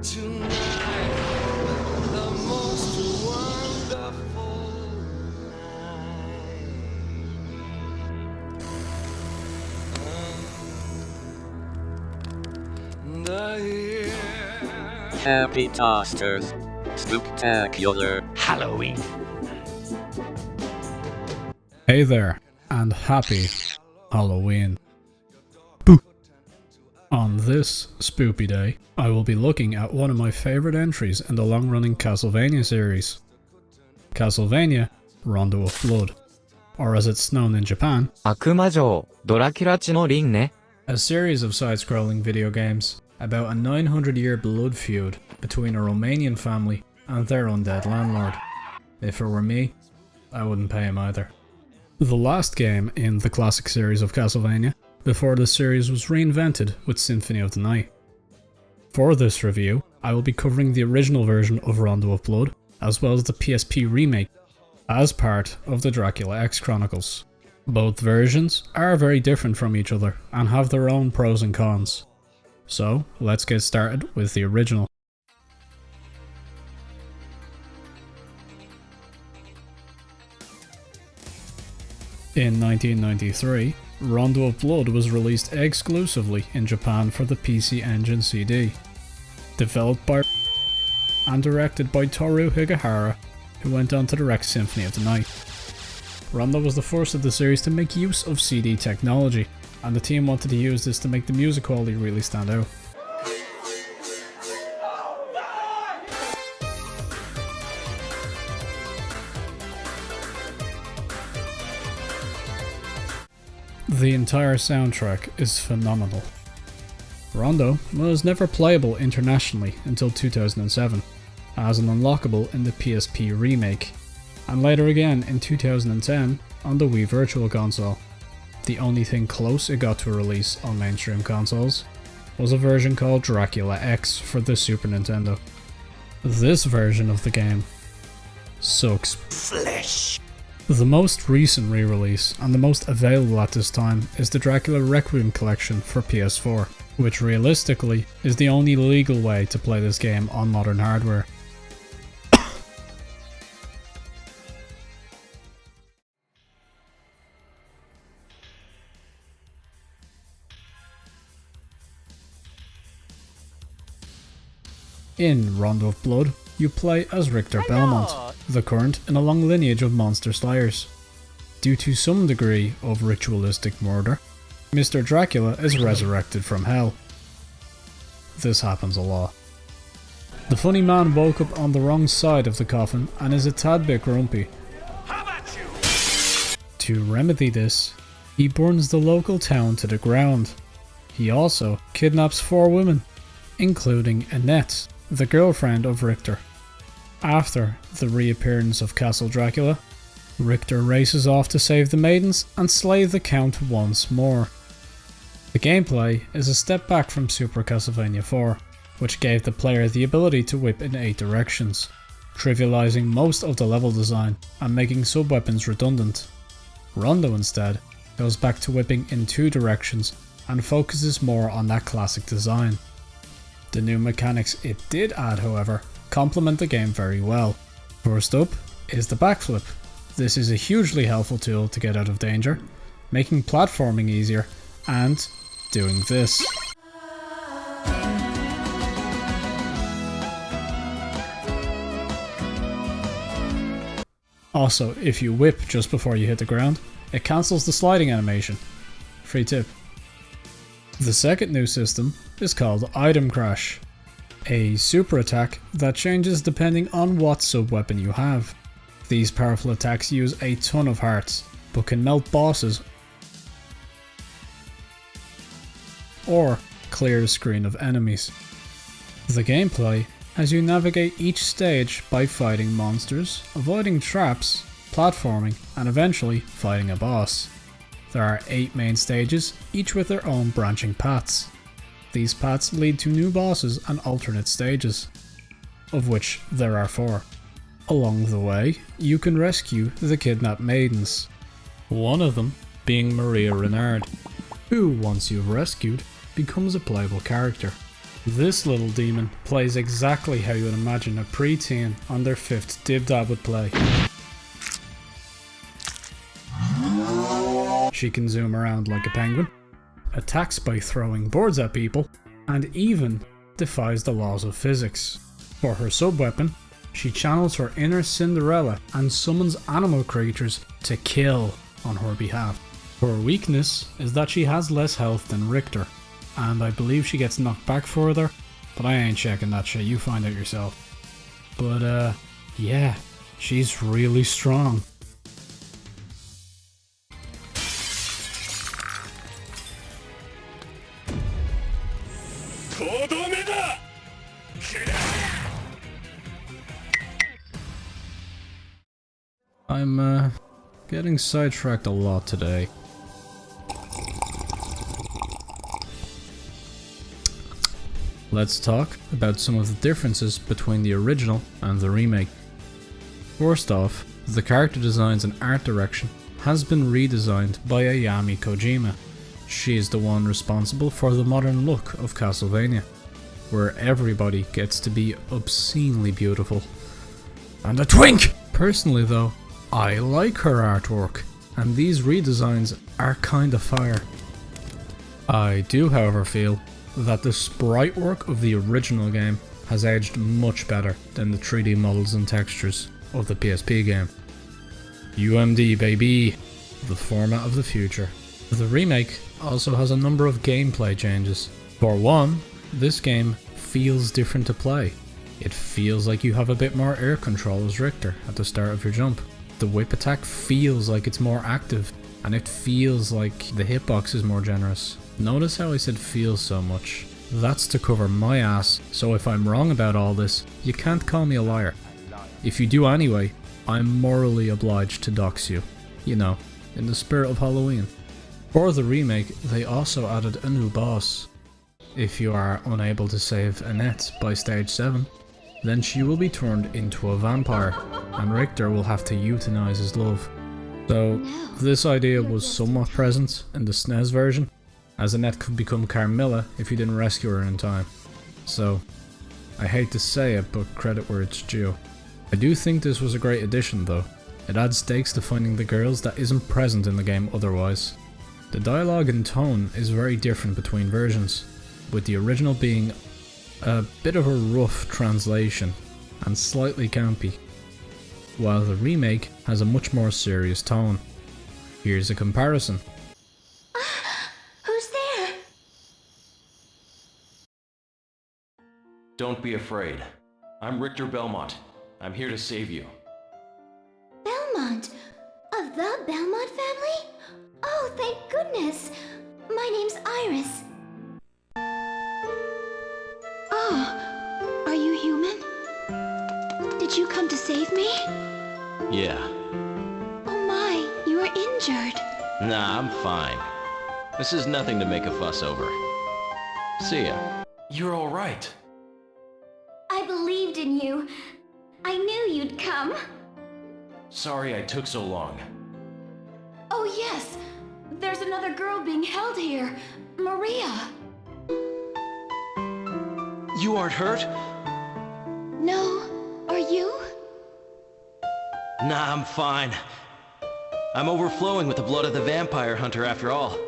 Tonight, the most wonderful night. The year. Happytosters. Spooktacular. Halloween. Hey there, and happy Halloween. Boo! On this spoopy day, I will be looking at one of my favourite entries in the long-running Castlevania series. Castlevania Rondo of Blood, or as it's known in Japan, 悪魔城ドラキュラ地のリンね。 a series of side-scrolling video games about a 900-year blood feud between a Romanian family and their undead landlord. If it were me, I wouldn't pay him either. The last game in the classic series of Castlevania, before the series was reinvented with Symphony of the Night. For this review, I will be covering the original version of Rondo of Blood, as well as the PSP remake, as part of the Dracula X Chronicles. Both versions are very different from each other and have their own pros and cons. So, let's get started with the original. In 1993, Rondo of Blood was released exclusively in Japan for the PC Engine CD. Developed by and directed by Toru Higehara, who went on to direct Symphony of the Night. Rondo was the first of the series to make use of CD technology, and the team wanted to use this to make the music quality really stand out. The entire soundtrack is phenomenal. Rondo was never playable internationally until 2007, as an unlockable in the PSP remake, and later again in 2010 on the Wii Virtual Console. The only thing close it got to a release on mainstream consoles was a version called Dracula X for the Super Nintendo. This version of the game sucks. Flesh. The most recent re-release, and the most available at this time, is the Dracula Requiem collection for PS4, which realistically is the only legal way to play this game on modern hardware. In Rondo of Blood, you play as Richter Belmont, the current in a long lineage of monster slayers. Due to some degree of ritualistic murder, Mr. Dracula is resurrected from hell. This happens a lot. The funny man woke up on the wrong side of the coffin and is a tad bit grumpy. How about you? To remedy this, he burns the local town to the ground. He also kidnaps 4 women, including Annette, the girlfriend of Richter. After the reappearance of Castle Dracula, Richter races off to save the maidens and slay the Count once more. The gameplay is a step back from Super Castlevania 4, which gave the player the ability to whip in 8 directions, trivializing most of the level design and making sub-weapons redundant. Rondo instead goes back to whipping in 2 directions and focuses more on that classic design. The new mechanics it did add, however, complement the game very well. First up is the backflip. This is a hugely helpful tool to get out of danger, making platforming easier, and doing this. Also, if you whip just before you hit the ground, it cancels the sliding animation. Free tip. The second new system is called Item Crash, a super attack that changes depending on what sub-weapon you have. These powerful attacks use a ton of hearts, but can melt bosses or clear the screen of enemies. The gameplay has you navigate each stage by fighting monsters, avoiding traps, platforming, and eventually fighting a boss. There are 8 main stages, each with their own branching paths. These paths lead to new bosses and alternate stages, of which there are 4. Along the way, you can rescue the kidnapped maidens, one of them being Maria Renard, who, once you've rescued, becomes a playable character. This little demon plays exactly how you would imagine a preteen on their 5th dib-dab would play. She can zoom around like a penguin, attacks by throwing boards at people, and even defies the laws of physics. For her sub-weapon, she channels her inner Cinderella and summons animal creatures to kill on her behalf. Her weakness is that she has less health than Richter, and I believe she gets knocked back further, but I ain't checking that shit, you find out yourself. But yeah, she's really strong. I'm getting sidetracked a lot today. Let's talk about some of the differences between the original and the remake. First off, the character designs and art direction has been redesigned by Ayami Kojima. She is the one responsible for the modern look of Castlevania, where everybody gets to be obscenely beautiful. And a twink! Personally though, I like her artwork, and these redesigns are kinda fire. I do however feel that the sprite work of the original game has aged much better than the 3D models and textures of the PSP game. UMD baby, the format of the future. The remake also has a number of gameplay changes. For one, this game feels different to play. It feels like you have a bit more air control as Richter at the start of your jump. The whip attack feels like it's more active, and it feels like the hitbox is more generous. Notice how I said feels so much. That's to cover my ass, so if I'm wrong about all this, you can't call me a liar. If you do anyway, I'm morally obliged to dox you. You know, in the spirit of Halloween. For the remake, they also added a new boss. If you are unable to save Annette by stage 7, then she will be turned into a vampire, and Richter will have to euthanize his love. So, this idea was somewhat present in the SNES version, as Annette could become Carmilla if you didn't rescue her in time. So, I hate to say it, but credit where it's due. I do think this was a great addition though. It adds stakes to finding the girls that isn't present in the game otherwise. The dialogue and tone is very different between versions, with the original being a bit of a rough translation and slightly campy, while the remake has a much more serious tone. Here's a comparison. Who's there? Don't be afraid. I'm Richter Belmont. I'm here to save you. Belmont? Of the Belmont family? Oh, thank goodness. My name's Iris. Oh, are you human? Did you come to save me? Yeah. Oh my, you are injured. Nah, I'm fine. This is nothing to make a fuss over. See ya. You're alright. I believed in you. I knew you'd come. Sorry I took so long. Oh yes, there's another girl being held here. Maria. You aren't hurt? No, are you? Nah, I'm fine. I'm overflowing with the blood of the vampire hunter after all.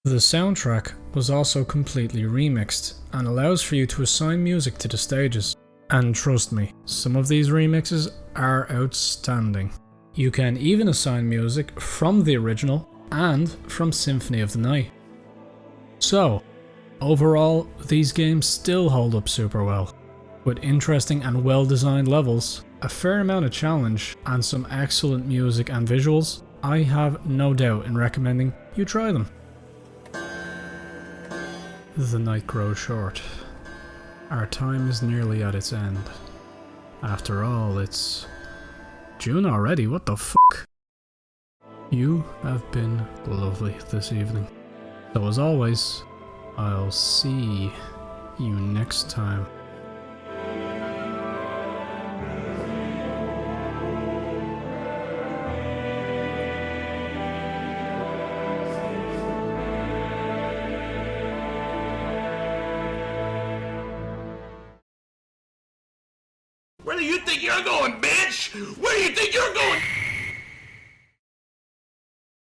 The soundtrack was also completely remixed and allows for you to assign music to the stages. And trust me, some of these remixes are outstanding. You can even assign music from the original and from Symphony of the Night. So, overall, these games still hold up super well. With interesting and well-designed levels, a fair amount of challenge, and some excellent music and visuals, I have no doubt in recommending you try them. The night grows short. Our time is nearly at its end. After all, it's June already, what the fuck? You have been lovely this evening. So as always, I'll see you next time. Where do you think you're going, bitch? Where do you think you're going?